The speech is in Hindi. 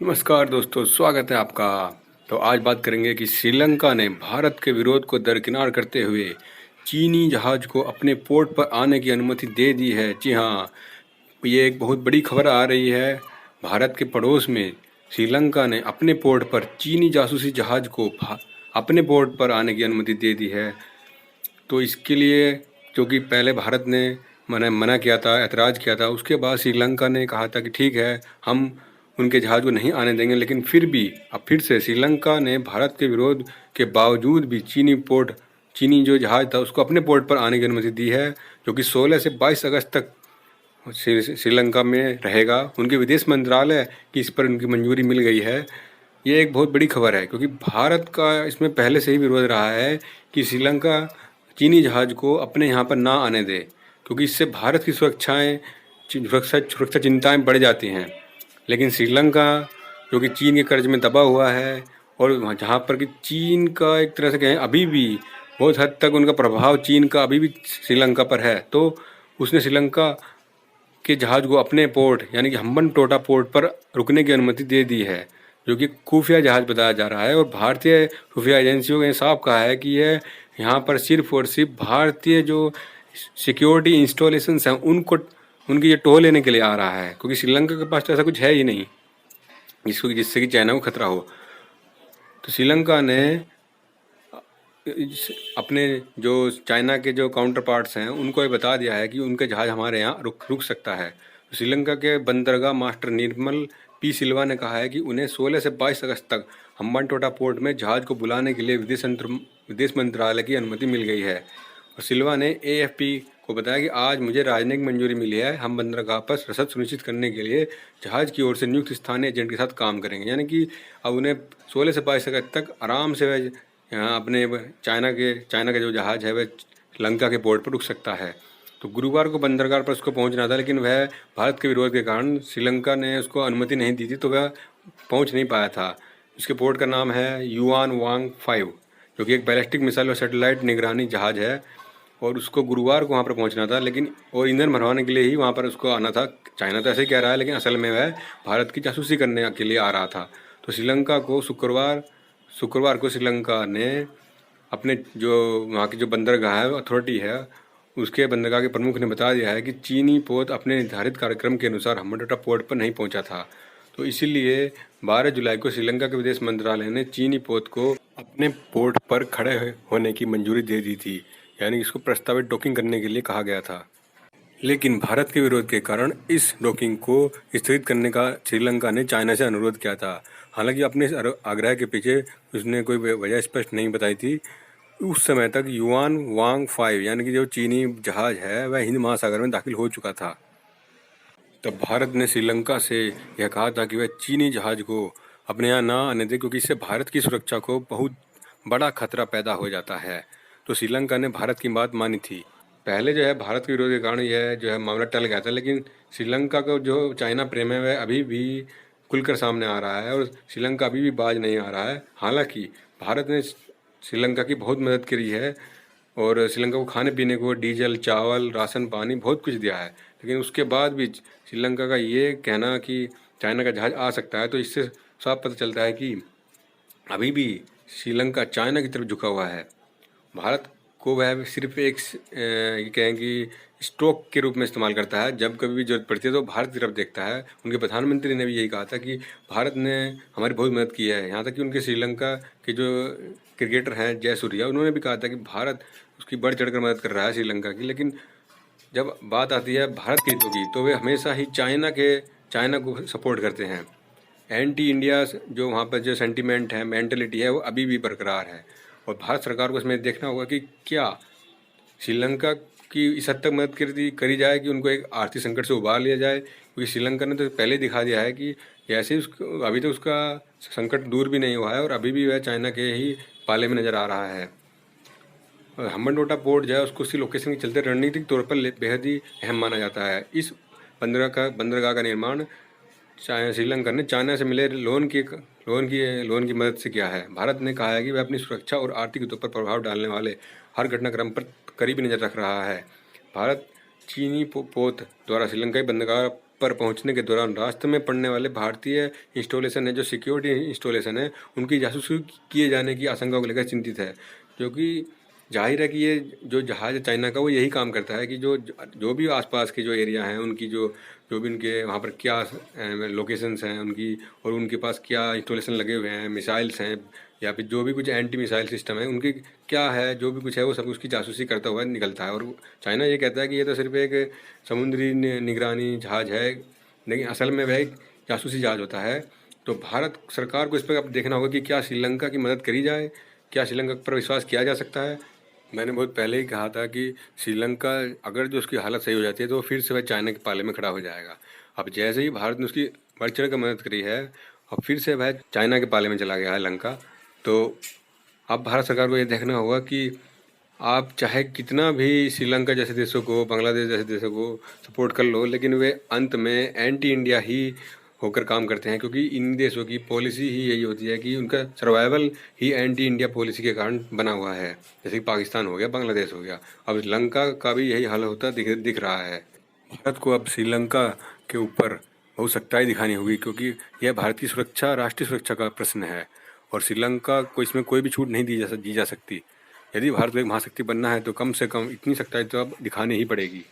नमस्कार दोस्तों, स्वागत है आपका। तो आज बात करेंगे कि श्रीलंका ने भारत के विरोध को दरकिनार करते हुए चीनी जहाज को अपने पोर्ट पर आने की अनुमति दे दी है। जी हाँ, ये एक बहुत बड़ी खबर आ रही है। भारत के पड़ोस में श्रीलंका ने अपने पोर्ट पर चीनी जासूसी जहाज को अपने पोर्ट पर आने की अनुमति दे दी है। तो इसके लिए, क्योंकि पहले भारत ने मना किया था, ऐतराज़ किया था, उसके बाद श्रीलंका ने कहा था कि ठीक है, हम उनके जहाज़ को नहीं आने देंगे। लेकिन फिर भी अब फिर से श्रीलंका ने भारत के विरोध के बावजूद भी चीनी जो जहाज़ था उसको अपने पोर्ट पर आने की अनुमति दी है, जो कि 16 से 22 अगस्त तक श्रीलंका में रहेगा। उनके विदेश मंत्रालय की इस पर उनकी मंजूरी मिल गई है। ये एक बहुत बड़ी खबर है, क्योंकि भारत का इसमें पहले से ही विरोध रहा है कि श्रीलंका चीनी जहाज़ को अपने यहाँ पर ना आने दे, क्योंकि इससे भारत की सुरक्षा चिंताएं बढ़ जाती हैं। लेकिन श्रीलंका, जो कि चीन के कर्ज में दबा हुआ है, और जहाँ पर कि चीन का एक तरह से कहें अभी भी बहुत हद तक उनका प्रभाव चीन का अभी भी श्रीलंका पर है, तो उसने श्रीलंका के जहाज़ को अपने पोर्ट यानी कि हम्बनटोटा पोर्ट पर रुकने की अनुमति दे दी है, जो कि खुफिया जहाज़ बताया जा रहा है। और भारतीय खुफिया एजेंसियों ने साफ कहा है कि यह यहाँ पर सिर्फ और सिर्फ भारतीय जो सिक्योरिटी इंस्टॉलेशंस हैं उनको उनकी ये टो लेने के लिए आ रहा है, क्योंकि श्रीलंका के पास तो ऐसा कुछ है ही नहीं जिससे कि चाइना को खतरा हो। तो श्रीलंका ने अपने जो चाइना के जो काउंटर पार्ट्स हैं उनको ये बता दिया है कि उनके जहाज़ हमारे यहाँ रुक सकता है। तो श्रीलंका के बंदरगाह मास्टर निर्मल पी सिल्वा ने कहा है कि उन्हें 16 से 22 अगस्त तक हम्बनटोटा पोर्ट में जहाज़ को बुलाने के लिए विदेश मंत्रालय की अनुमति मिल गई है। और सिल्वा ने एएफपी को बताया कि आज मुझे राजनयिक मंजूरी मिली है, हम बंदरगाह पर रसद सुनिश्चित करने के लिए जहाज़ की ओर से नियुक्त स्थानीय एजेंट के साथ काम करेंगे। यानी कि अब उन्हें 16 से 22 अगस्त तक आराम से वह यहाँ अपने चाइना का जो जहाज़ है वह लंका के पोर्ट पर रुक सकता है। तो गुरुवार को बंदरगाह पर उसको पहुंचना था, लेकिन वह भारत के विरोध के कारण श्रीलंका ने उसको अनुमति नहीं दी थी, तो वह पहुंच नहीं पाया था। इसके पोर्ट का नाम है युआन वांग 5, जो कि एक बैलिस्टिक मिसाइल और सैटेलाइट निगरानी जहाज़ है, और उसको गुरुवार को वहाँ पर पहुँचना था, लेकिन और ईंधन भरवाने के लिए ही वहाँ पर उसको आना था। चाइना तो ऐसे ही कह रहा है, लेकिन असल में वह भारत की जासूसी करने के लिए आ रहा था। तो श्रीलंका को शुक्रवार को श्रीलंका ने अपने जो वहाँ की जो बंदरगाह है अथॉरिटी है, उसके बंदरगाह के प्रमुख ने बता दिया है कि चीनी पोत अपने निर्धारित कार्यक्रम के अनुसार हम्बनटोटा पोर्ट पर नहीं पहुंचा था। तो इसीलिए 12 जुलाई को श्रीलंका के विदेश मंत्रालय ने चीनी पोत को अपने पोर्ट पर खड़े होने की मंजूरी दे दी थी, यानी इसको प्रस्तावित डॉकिंग करने के लिए कहा गया था। लेकिन भारत के विरोध के कारण इस डॉकिंग को स्थगित करने का श्रीलंका ने चाइना से अनुरोध किया था। हालांकि अपने आग्रह के पीछे उसने कोई वजह स्पष्ट नहीं बताई थी। उस समय तक युआन वांग 5 यानी कि जो चीनी जहाज है वह हिंद महासागर में दाखिल हो चुका था। तब भारत ने श्रीलंका से यह कहा था कि वह चीनी जहाज को अपने यहाँ ना आने दे, क्योंकि इससे भारत की सुरक्षा को बहुत बड़ा खतरा पैदा हो जाता है। तो श्रीलंका ने भारत की बात मानी थी। पहले जो है भारत के विरोध के कारण यह जो है मामला टल गया था, लेकिन श्रीलंका का जो चाइना प्रेम है वह अभी भी खुलकर सामने आ रहा है, और श्रीलंका अभी भी बाज नहीं आ रहा है। हालांकि भारत ने श्रीलंका की बहुत मदद करी है, और श्रीलंका को खाने पीने को डीजल, चावल, राशन पानी बहुत कुछ दिया है। लेकिन उसके बाद भी श्रीलंका का ये कहना कि चाइना का जहाज़ आ सकता है, तो इससे साफ पता चलता है कि अभी भी श्रीलंका चाइना की तरफ झुका हुआ है। भारत को वह सिर्फ एक ये कहें कि स्टॉक के रूप में इस्तेमाल करता है। जब कभी भी जरूरत पड़ती है तो भारत की तरफ देखता है। उनके प्रधानमंत्री ने भी यही कहा था कि भारत ने हमारी बहुत मदद की है। यहाँ तक कि उनके श्रीलंका के जो क्रिकेटर हैं जयसूर्या, उन्होंने भी कहा था कि भारत उसकी बढ़ चढ़कर मदद कर रहा है श्रीलंका की। लेकिन जब बात आती है भारत के हितों की, तो वे हमेशा ही चाइना को सपोर्ट करते हैं। एंटी इंडिया जो वहाँ पर जो सेंटीमेंट है, मेंटलिटी है, वो अभी भी बरकरार है। और भारत सरकार को इसमें देखना होगा कि क्या श्रीलंका की इस हद तक मदद करी जाए कि उनको एक आर्थिक संकट से उबार लिया जाए, क्योंकि श्रीलंका ने तो पहले दिखा दिया है कि जैसे उसको अभी तो उसका संकट दूर भी नहीं हुआ है, और अभी भी वह चाइना के ही पाले में नज़र आ रहा है। और हम्बनटोटा पोर्ट जो है उसको उसकी लोकेशन के चलते रणनीतिक तौर पर बेहद ही अहम माना जाता है। इस बंदरगाह का निर्माण श्रीलंका ने चाइना से मिले लोन की मदद से किया है। भारत ने कहा है कि वह अपनी सुरक्षा और आर्थिक हितों पर प्रभाव डालने वाले हर घटनाक्रम पर करीबी नज़र रख रहा है। भारत चीनी पोत द्वारा श्रीलंकाई बंदरगाह पर पहुंचने के दौरान रास्ते में पड़ने वाले भारतीय इंस्टॉलेशन है, जो सिक्योरिटी इंस्टॉलेशन है, उनकी जासूसी किए जाने की आशंका को लेकर चिंतित है। क्योंकि जाहिर है कि ये जो जहाज़ है चाइना का, वो यही काम करता है कि जो जो भी आसपास के जो एरिया हैं उनकी जो जो भी उनके वहाँ पर क्या लोकेशंस हैं उनकी, और उनके पास क्या इंस्टॉलेशन लगे हुए हैं, मिसाइल्स हैं या फिर जो भी कुछ एंटी मिसाइल सिस्टम है उनकी क्या है, जो भी कुछ है वो सब उसकी जासूसी करता हुआ निकलता है। और चाइना ये कहता है कि ये तो सिर्फ एक समुद्री निगरानी जहाज़ है, लेकिन असल में वह एक जासूसी जहाज़ होता है। तो भारत सरकार को इस पर अब देखना होगा कि क्या श्रीलंका की मदद करी जाए, क्या श्रीलंका पर विश्वास किया जा सकता है। मैंने बहुत पहले ही कहा था कि श्रीलंका अगर जो उसकी हालत सही हो जाती है तो फिर से वह चाइना के पाले में खड़ा हो जाएगा। अब जैसे ही भारत ने उसकी बढ़ चढ़ कर मदद करी है, अब फिर से वह चाइना के पाले में चला गया है लंका। तो अब भारत सरकार को ये देखना होगा कि आप चाहे कितना भी श्रीलंका जैसे देशों को, बांग्लादेश जैसे देशों को सपोर्ट कर लो, लेकिन वे अंत में एंटी इंडिया ही होकर काम करते हैं। क्योंकि इन देशों की पॉलिसी ही यही होती है कि उनका सर्वाइवल ही एंटी इंडिया पॉलिसी के कारण बना हुआ है। जैसे कि पाकिस्तान हो गया, बांग्लादेश हो गया, अब श्रीलंका का भी यही हाल होता दिख रहा है। भारत को अब श्रीलंका के ऊपर बहुत सख्ताई दिखानी होगी, क्योंकि यह भारतीय सुरक्षा, राष्ट्रीय सुरक्षा का प्रश्न है और श्रीलंका को इसमें कोई भी छूट नहीं दी जा सकती। यदि भारत को एक महाशक्ति बनना है तो कम से कम इतनी सख्ताई तो अब दिखानी ही पड़ेगी।